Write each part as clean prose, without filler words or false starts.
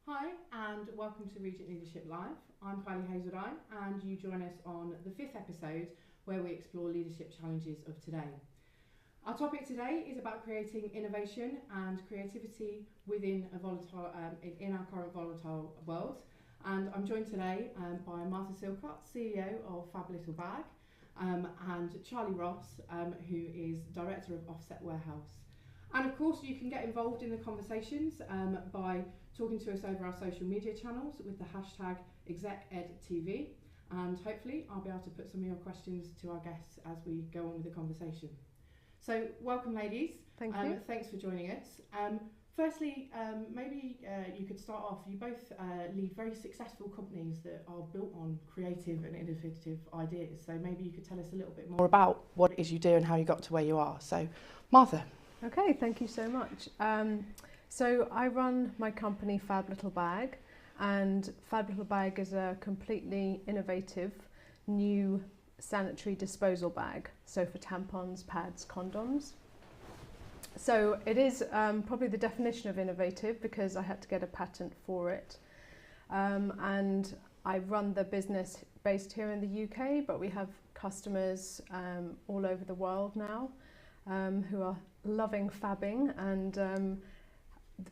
Hi and welcome to Regent Leadership Live. I'm Kylie Hazeldine and you join us on the 5th episode where we explore leadership challenges of today. Our topic today is about creating innovation and creativity within a volatile, in our current volatile world. And I'm joined today by Martha Silcott, CEO of Fab Little Bag, and Charlie Ross, who is Director of Offset Warehouse. And of course you can get involved in the conversations by talking to us over our social media channels with the hashtag ExecEdTV, and hopefully I'll be able to put some of your questions to our guests as we go on with the conversation. So welcome ladies. Thank you. Thanks for joining us. Firstly, maybe you could start off. You both lead very successful companies that are built on creative and innovative ideas. So maybe you could tell us a little bit more about what it is you do and how you got to where you are. So Martha. Okay, thank you so much. So I run my company Fab Little Bag, and Fab Little Bag is a completely innovative new sanitary disposal bag, so for tampons, pads, condoms. So it is probably the definition of innovative because I had to get a patent for it. And I run the business based here in the UK, but we have customers all over the world now who are loving fabbing, and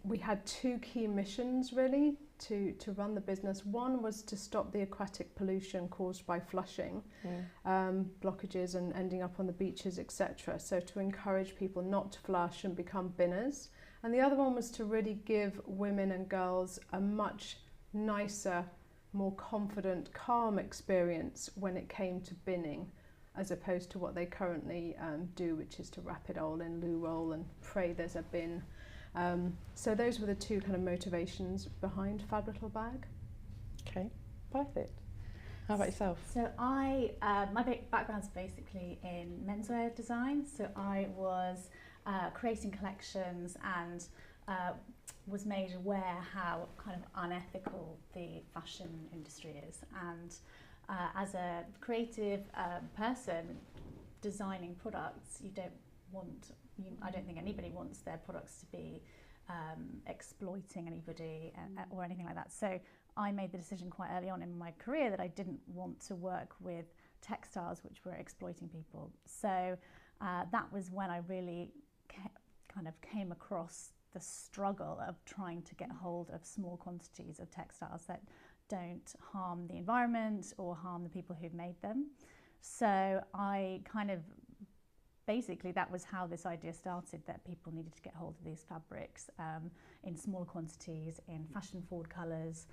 we had two key missions really to run the business. One was to stop the aquatic pollution caused by flushing, blockages and ending up on the beaches, etc. So to encourage people not to flush and become binners. And the other one was to really give women and girls a much nicer, more confident, calm experience when it came to binning, as opposed to what they currently do, which is to wrap it all in loo roll and pray there's a bin. So those were the two kind of motivations behind Fab Little Bag. Okay, perfect. How about yourself? So my background's basically in menswear design. So I was creating collections and was made aware how kind of unethical the fashion industry is. And as a creative person designing products, I don't think anybody wants their products to be exploiting anybody or anything like that. So I made the decision quite early on in my career that I didn't want to work with textiles which were exploiting people. So that was when I really kind of came across the struggle of trying to get hold of small quantities of textiles that don't harm the environment or harm the people who've made them. So I kind of basically, that was how this idea started, that people needed to get hold of these fabrics in smaller quantities, in fashion-forward colours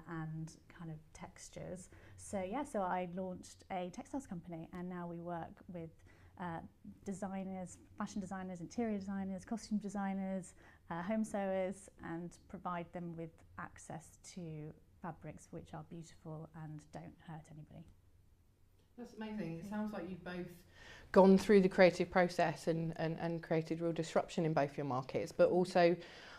and kind of textures. So yeah, so I launched a textiles company, and now we work with designers, fashion designers, interior designers, costume designers, home sewers, and provide them with access to fabrics which are beautiful and don't hurt anybody. That's amazing. It sounds like you've both gone through the creative process and created real disruption in both your markets, but also,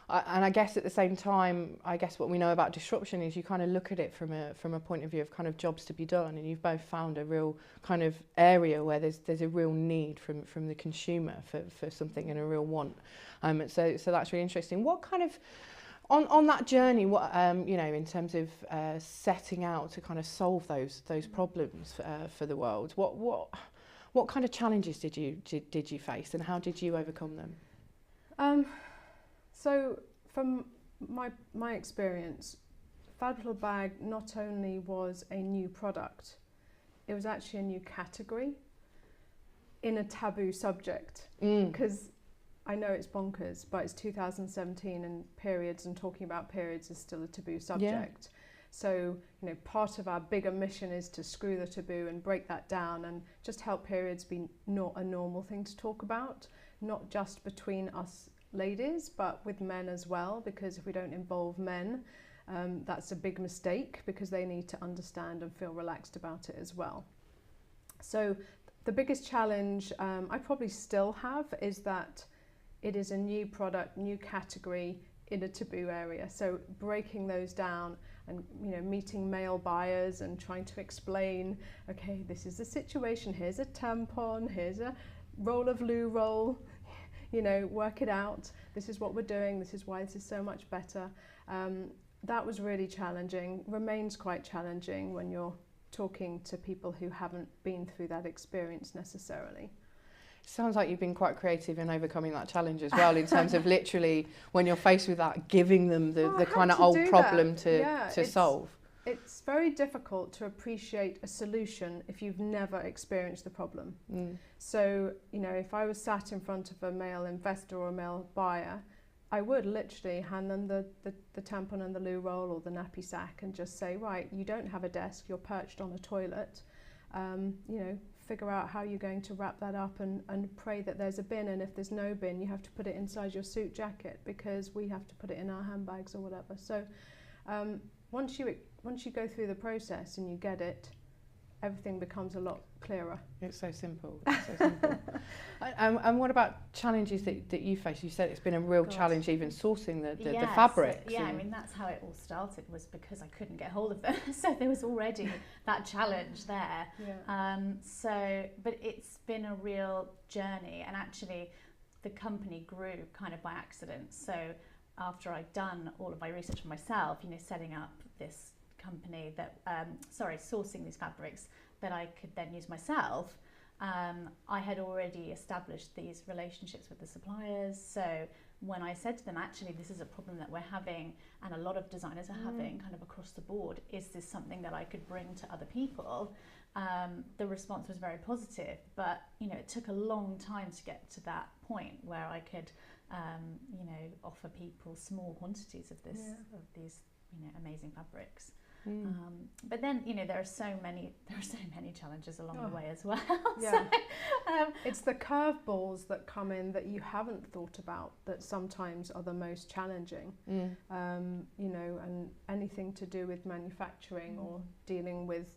and I guess at the same time, I guess what we know about disruption is you kind of look at it from a point of view of kind of jobs to be done, and you've both found a real kind of area where there's a real need from the consumer for something and a real want. So that's really interesting. What kind of on that journey, what you know, in terms of setting out to kind of solve those problems for the world, what kind of challenges did you face, and how did you overcome them? So from my experience, Fab Little Bag not only was a new product, it was actually a new category in a taboo subject. Because I know it's bonkers, but it's 2017 and periods, and talking about periods is still a taboo subject. Yeah. So, you know, part of our bigger mission is to screw the taboo and break that down and just help periods be not a normal thing to talk about, not just between us ladies, but with men as well, because if we don't involve men, that's a big mistake, because they need to understand and feel relaxed about it as well. So the biggest challenge I probably still have is that it is a new product, new category in a taboo area. So breaking those down and, you know, meeting male buyers and trying to explain, okay, this is the situation, here's a tampon, here's a roll of loo roll, you know, work it out, this is what we're doing, this is why this is so much better. that was really challenging, remains quite challenging when you're talking to people who haven't been through that experience necessarily. Sounds like you've been quite creative in overcoming that challenge as well, in terms of literally, when you're faced with that, giving them the kind of old problem to solve. It's very difficult to appreciate a solution if you've never experienced the problem. So, you know, if I was sat in front of a male investor or a male buyer, I would literally hand them the tampon and the loo roll or the nappy sack and just say, right, you don't have a desk, you're perched on a toilet, you know, figure out how you're going to wrap that up and pray that there's a bin, and if there's no bin you have to put it inside your suit jacket because we have to put it in our handbags or whatever. So once you go through the process and you get it, everything becomes a lot clearer. It's so simple. It's so simple. And what about challenges that you face? You said it's been a real challenge even sourcing the fabrics. So, I mean, that's how it all started, was because I couldn't get hold of them. So there was already that challenge there. But it's been a real journey, and actually the company grew kind of by accident. So after I'd done all of my research for myself, you know, setting up this company that, sourcing these fabrics that I could then use myself, I had already established these relationships with the suppliers. So when I said to them, actually, this is a problem that we're having and a lot of designers are having kind of across the board, is this something that I could bring to other people? The response was very positive, but, you know, it took a long time to get to that point where I could, you know, offer people small quantities of these, you know, amazing fabrics. But then, you know, there are so many challenges along the way as well. It's the curveballs that come in that you haven't thought about that sometimes are the most challenging. You know, and anything to do with manufacturing or dealing with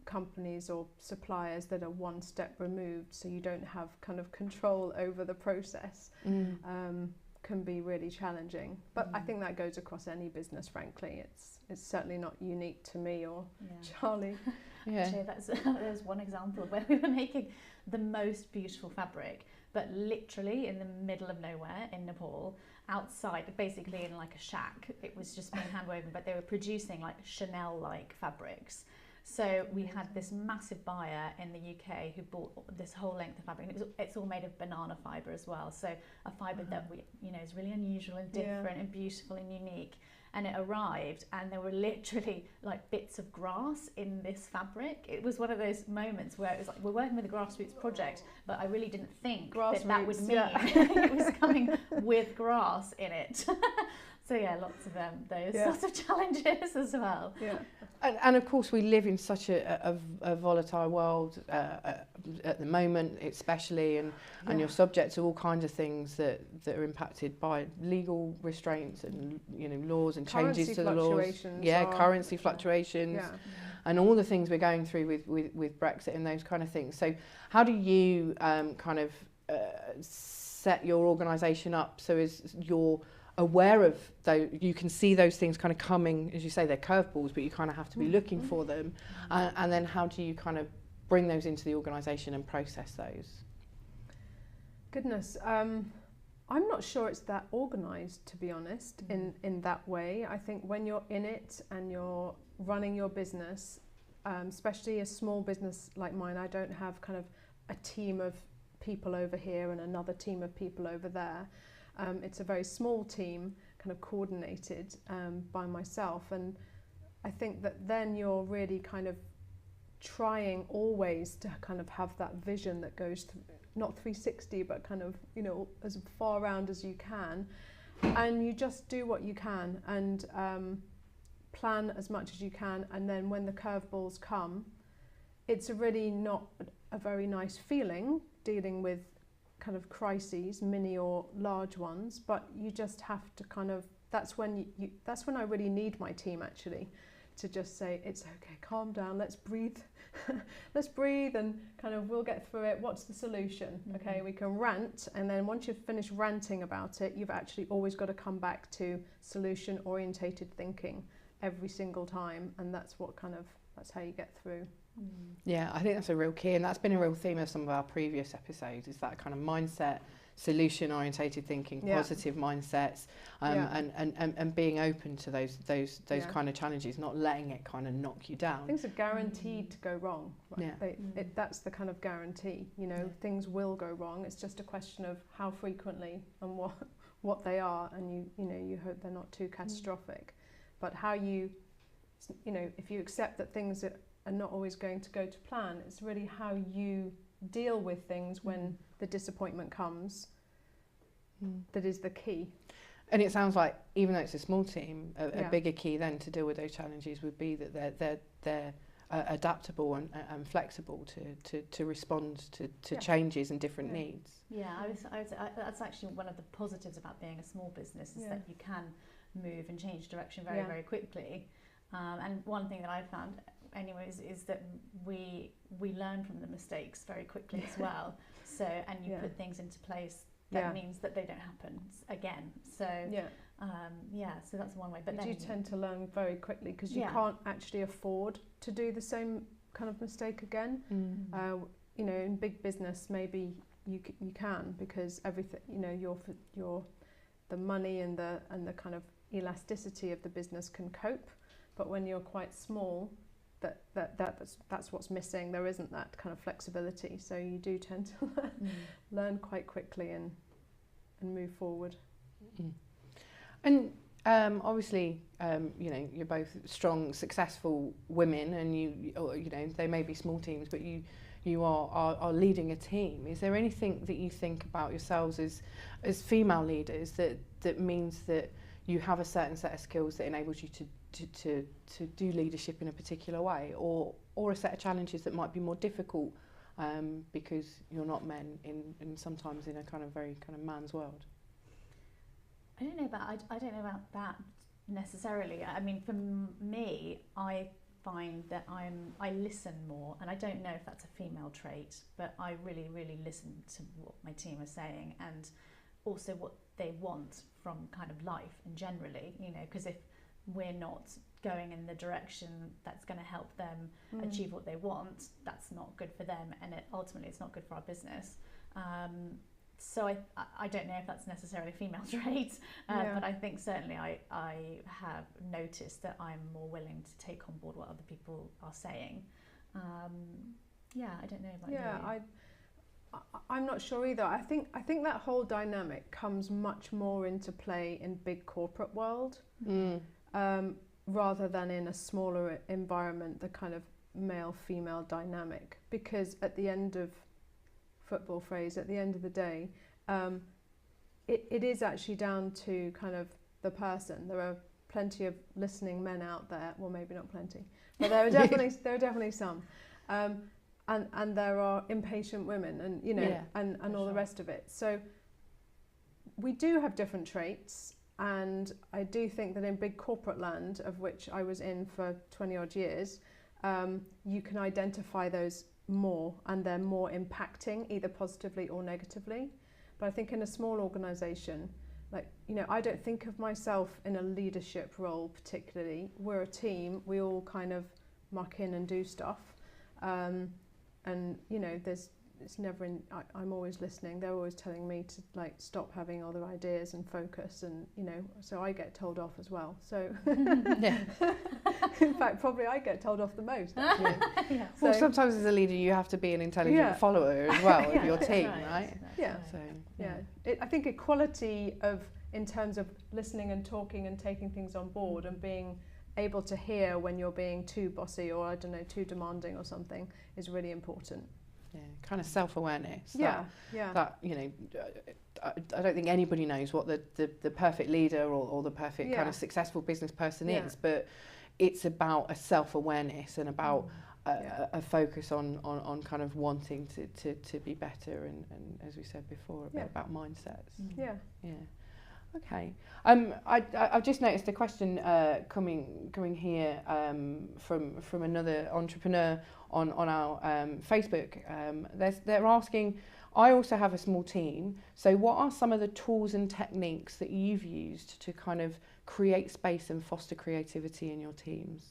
companies or suppliers that are one step removed, so you don't have kind of control over the process. Can be really challenging, but I think that goes across any business, frankly. It's certainly not unique to me or Charlie. Actually, there's one example of where we were making the most beautiful fabric, but literally in the middle of nowhere in Nepal, outside, basically in like a shack. It was just being hand woven, but they were producing like Chanel-like fabrics. So we had this massive buyer in the UK who bought this whole length of fabric. It's all made of banana fibre as well. So a fibre that is really unusual and different and beautiful and unique. And it arrived, and there were literally like bits of grass in this fabric. It was one of those moments where it was like, we're working with a grassroots project, but I really didn't think that would mean it was coming with grass in it. So lots of those sorts of challenges as well. And of course, we live in such a volatile world at the moment, especially, and you're subject to all kinds of things that are impacted by legal restraints and, you know, laws and changes to the laws. Currency fluctuations, and all the things we're going through with Brexit and those kind of things. So how do you kind of set your organisation up so as you're aware of those, you can see those things kind of coming, as you say, they're curveballs, but you kind of have to be looking for them, and then how do you kind of bring those into the organisation and process those? Goodness, I'm not sure it's that organised, to be honest, in that way. I think when you're in it and you're running your business, especially a small business like mine, I don't have kind of a team of people over here and another team of people over there. It's a very small team, kind of coordinated by myself, and I think that then you're really kind of trying always to kind of have that vision that goes not 360, but kind of, you know, as far around as you can, and you just do what you can and plan as much as you can, and then when the curveballs come, it's really not a very nice feeling dealing with kind of crises, mini or large ones, but you just have to kind of, that's when I really need my team, actually, to just say, it's okay, calm down, let's breathe let's breathe, and kind of, we'll get through it. What's the solution? Okay, we can rant, and then once you've finished ranting about it, you've actually always got to come back to solution orientated thinking every single time, and that's how you get through. Yeah, I think that's a real key, and that's been a real theme of some of our previous episodes, is that kind of mindset solution orientated thinking, positive mindsets, and being open to those kind of challenges, not letting it kind of knock you down. Things are guaranteed to go wrong. Right? That's the kind of guarantee. You know, things will go wrong. It's just a question of how frequently and what they are, and you hope they're not too catastrophic. But how you know, if you accept that things are not always going to go to plan, it's really how you deal with things when the disappointment comes that is the key. And it sounds like, even though it's a small team, a bigger key then to deal with those challenges would be that they're adaptable and flexible to respond to changes and different needs. Yeah, I would say that's actually one of the positives about being a small business, is that you can move and change direction very, very quickly. And one thing that I've found anyways is that we learn from the mistakes very quickly as well. So, and you put things into place that means that they don't happen again. So so that's one way. But you do tend to learn very quickly, because you can't actually afford to do the same kind of mistake again. You know, in big business maybe you can, because everything, you know, the money and the kind of elasticity of the business can cope. But when you're quite small, that's what's missing. There isn't that kind of flexibility, so you do tend to learn quite quickly and move forward. And obviously, you know, you're both strong, successful women, and you know, they may be small teams, but you are leading a team. Is there anything that you think about yourselves as female leaders that means that you have a certain set of skills that enables you to do leadership in a particular way, or a set of challenges that might be more difficult because you're not men in sometimes in a kind of very kind of man's world? I don't know about that necessarily. I mean, for me, I find that I listen more, and I don't know if that's a female trait, but I really, really listen to what my team are saying, and also what they want from kind of life and generally, you know, because if we're not going in the direction that's going to help them achieve what they want, that's not good for them, and ultimately it's not good for our business. So I don't know if that's necessarily a female trait, but I think certainly I have noticed that I'm more willing to take on board what other people are saying. I don't know about you. I'm not sure either. I think that whole dynamic comes much more into play in big corporate world, rather than in a smaller environment, the kind of male-female dynamic. Because at the end of football phrase, at the end of the day, it is actually down to kind of the person. There are plenty of listening men out there. Well, maybe not plenty, but there are definitely some. And there are impatient women, and you know, and all the rest of it. So we do have different traits, and I do think that in big corporate land, of which I was in for 20 odd years, you can identify those more, and they're more impacting, either positively or negatively. But I think in a small organisation, like, you know, I don't think of myself in a leadership role particularly. We're a team. We all kind of muck in and do stuff. And you know, it's never in. I'm always listening. They're always telling me to like stop having other ideas and focus, and you know, so I get told off as well. So in fact, probably I get told off the most. Actually. Well, sometimes as a leader, you have to be an intelligent follower as well of your team, right? I think equality in terms of listening and talking and taking things on board and being able to hear when you're being too bossy or, I don't know, too demanding or something is really important. Yeah, kind of self-awareness. That, you know, I don't think anybody knows what the perfect leader or the perfect kind of successful business person is, but it's about a self-awareness and about a focus on kind of wanting to be better, and as we said before, a bit about mindsets. Okay. I've just noticed a question coming here from another entrepreneur on our Facebook. They're asking, I also have a small team, so what are some of the tools and techniques that you've used to kind of create space and foster creativity in your teams?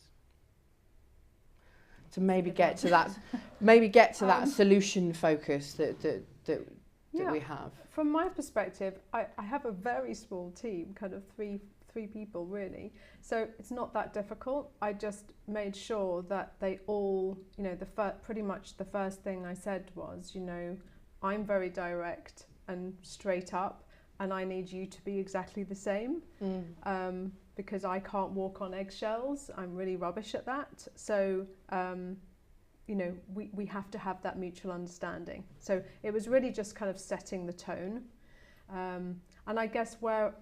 To maybe get to that solution focus that that we have? From my perspective, I have a very small team, kind of three people really. So it's not that difficult. I just made sure that they all, you know, pretty much the first thing I said was, you know, I'm very direct and straight up, and I need you to be exactly the same, because I can't walk on eggshells. I'm really rubbish at that. So, you know, we have to have that mutual understanding. So it was really just kind of setting the tone. And I guess where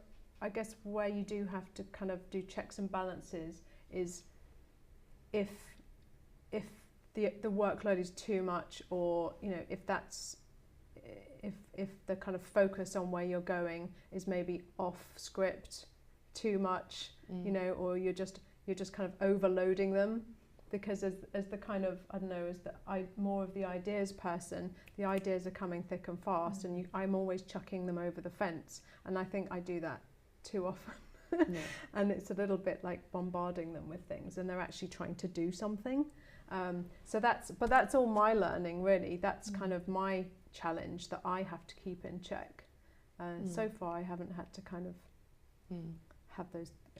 you do have to kind of do checks and balances is if the workload is too much, or, you know, if the kind of focus on where you're going is maybe off script too much, you know, or you're just kind of overloading them, because as the kind of, I don't know, as more of the ideas person, the ideas are coming thick and fast, and I'm always chucking them over the fence, and I think I do that too often. And it's a little bit like bombarding them with things, and they're actually trying to do something. So that's all my learning, really. That's kind of my challenge that I have to keep in check. So far I haven't had to kind of have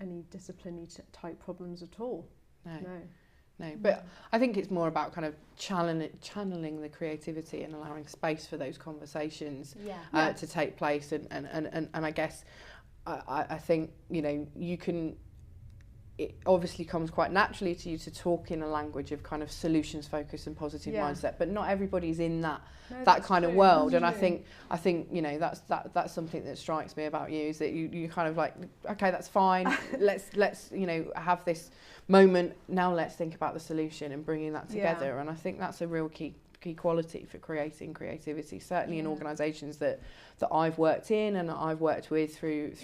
any disciplinary type problems at all. No, but I think it's more about kind of channeling the creativity and allowing space for those conversations to take place. And I guess I think, you know, it obviously comes quite naturally to you to talk in a language of kind of solutions focus and positive mindset, but not everybody's in that kind of world. That's and I think you know, that's something that strikes me about you, is that you kind of like, okay, that's fine, let's you know, have this moment, now let's think about the solution and bringing that together. And I think that's a real key quality for creating creativity, certainly in organisations that I've worked in and that I've worked with through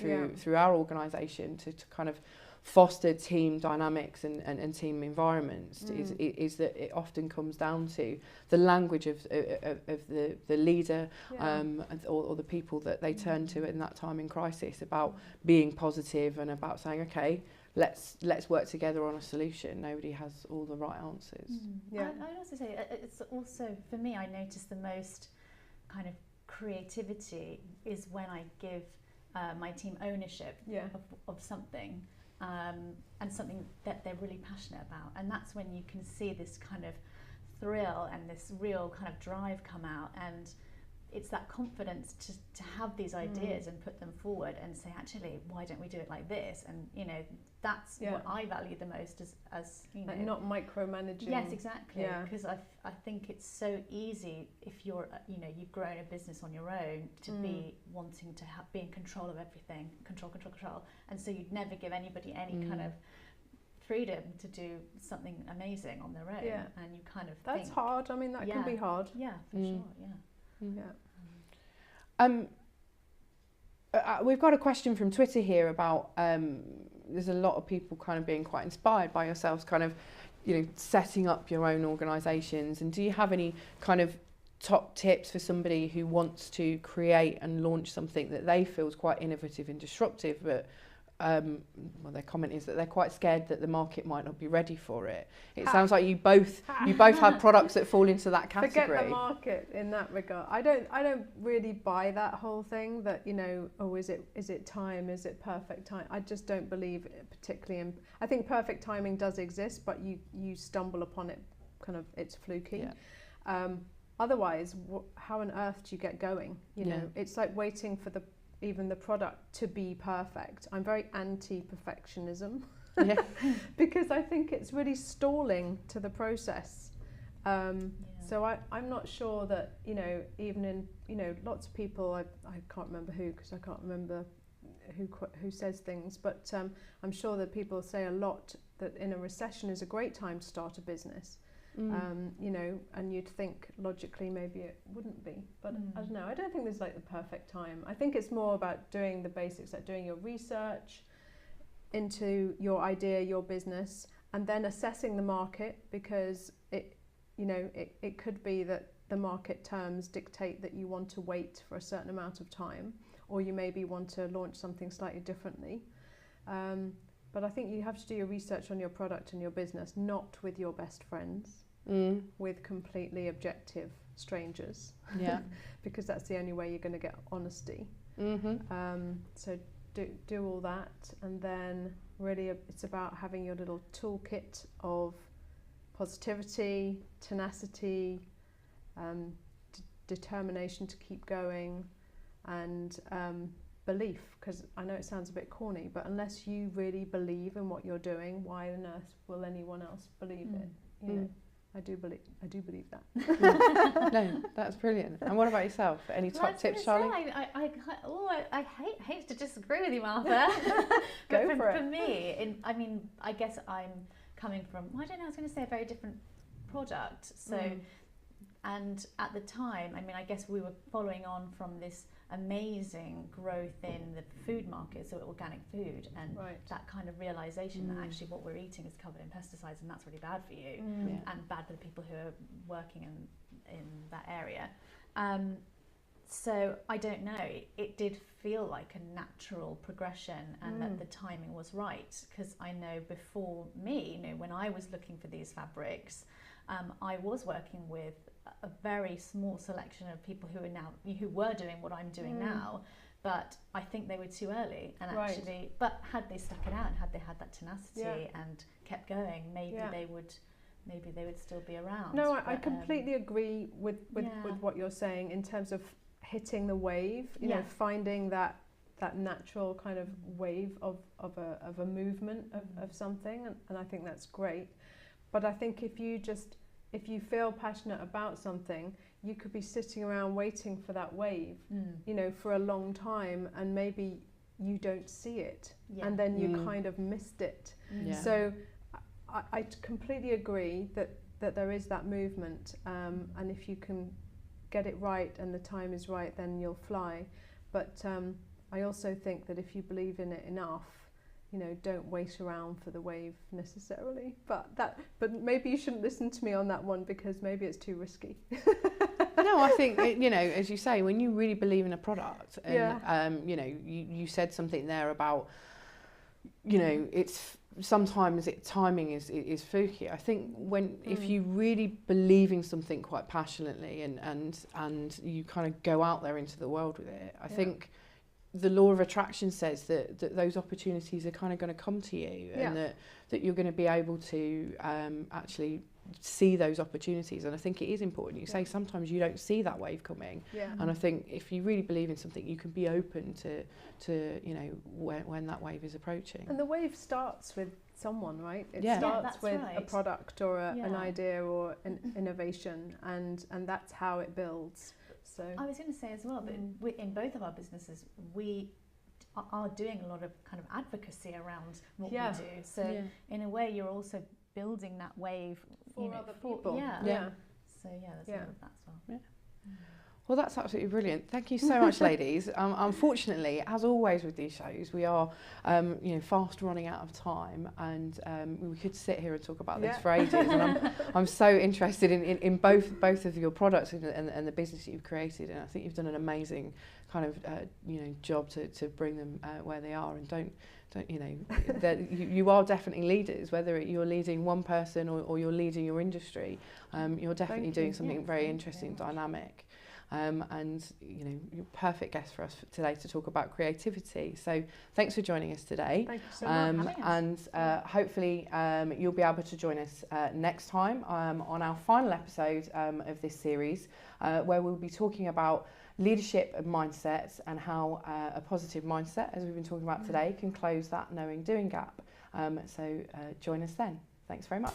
our organisation, to kind of foster team dynamics and team environments, is that it often comes down to the language of the leader, or the people that they turn to in that time in crisis, about being positive and about saying, okay, let's work together on a solution. Nobody has all the right answers. I'd also say it's also, for me, I notice the most kind of creativity is when I give my team ownership of something. And something that they're really passionate about, and that's when you can see this kind of thrill and this real kind of drive come out, and it's that confidence to have these ideas and put them forward and say, actually, why don't we do it like this? And you know, that's what I value the most, as you know, like not micromanaging. Yes, exactly. Because I think it's so easy, if you're, you know, you've grown a business on your own, to be wanting to be in control of everything, control, and so you'd never give anybody any kind of freedom to do something amazing on their own. And you kind of that's hard. I mean, that can be hard. Yeah, for sure. We've got a question from Twitter here about there's a lot of people kind of being quite inspired by yourselves, kind of, you know, setting up your own organisations. And do you have any kind of top tips for somebody who wants to create and launch something that they feel is quite innovative and disruptive, but well, their comment is that they're quite scared that the market might not be ready for it? It sounds like you both have products that fall into that category. Forget the market in that regard. I don't really buy that whole thing that, you know, oh, is it time? Is it perfect time? I just don't believe it particularly in. I think perfect timing does exist, but you stumble upon it, kind of, it's fluky. Otherwise, how on earth do you get going? You know, it's like waiting for even the product to be perfect. I'm very anti-perfectionism because I think it's really stalling to the process. So I'm not sure that, you know, even in, you know, lots of people, I can't remember who, because I can't remember who says things, but I'm sure that people say a lot that in a recession is a great time to start a business. You know, and you'd think logically maybe it wouldn't be, but I don't know. I don't think there's like the perfect time. I think it's more about doing the basics, like doing your research into your idea, your business, and then assessing the market, because it could be that the market terms dictate that you want to wait for a certain amount of time, or you maybe want to launch something slightly differently. But I think you have to do your research on your product and your business, not with your best friends, with completely objective strangers. Yeah. Because that's the only way you're going to get honesty. So do all that, and then really it's about having your little toolkit of positivity, tenacity, determination to keep going, and belief, because I know it sounds a bit corny, but unless you really believe in what you're doing, why on earth will anyone else believe it? You know, I do believe that. No, that's brilliant. And what about yourself? Any top tips, Charlie? I hate to disagree with you, Martha. Go but for it. For me, I guess I'm coming from, I don't know, I was going to say a very different product. So, and at the time, I guess we were following on from this amazing growth in the food market, so organic food, and that kind of realization that actually what we're eating is covered in pesticides, and that's really bad for you and bad for the people who are working in that area. So I don't know, it did feel like a natural progression, and that the timing was right, because I know before me, when I was looking for these fabrics, I was working with a very small selection of people who were doing what I'm doing now, but I think they were too early, and actually, but had they stuck it out and had they had that tenacity and kept going, maybe they would still be around. No, I completely agree with what you're saying in terms of hitting the wave, you know, finding that natural kind of wave of a movement of something, and I think that's great. But I think if you feel passionate about something, you could be sitting around waiting for that wave, you know, for a long time, and maybe you don't see it, and then you kind of missed it. So I completely agree that there is that movement, and if you can get it right and the time is right, then you'll fly. But I also think that if you believe in it enough, you know, don't wait around for the wave necessarily. But maybe you shouldn't listen to me on that one, because maybe it's too risky. No, I think, you know, as you say, when you really believe in a product, and you know, you said something there about, you know, it's sometimes timing is fluky. I think if you really believe in something quite passionately, and you kind of go out there into the world with it, I think the law of attraction says that those opportunities are kind of going to come to you, and that you're going to be able to actually see those opportunities. And I think it is important. You say sometimes you don't see that wave coming, and I think if you really believe in something, you can be open to you know, when that wave is approaching. And the wave starts with someone, right? It Yeah, starts that's with right. a product or an idea or an innovation, and that's how it builds. So I was going to say as well, but in both of our businesses, we are doing a lot of kind of advocacy around what we do. So in a way, you're also building that wave for other people. So there's all of that as well. Yeah. Well, that's absolutely brilliant. Thank you so much, ladies. Unfortunately, as always with these shows, we are, you know, fast running out of time, and we could sit here and talk about this for ages. And I'm so interested in both of your products and the business that you've created, and I think you've done an amazing kind of you know, job to bring them where they are. And don't you know, you are definitely leaders, whether you're leading one person or you're leading your industry. You're definitely doing something very interesting, dynamic. And you know, you're a perfect guest for us today to talk about creativity. So thanks for joining us today. Thank you so much. And hopefully you'll be able to join us next time on our final episode of this series, where we'll be talking about leadership and mindsets, and how a positive mindset, as we've been talking about today, can close that knowing doing gap. So join us then. Thanks very much.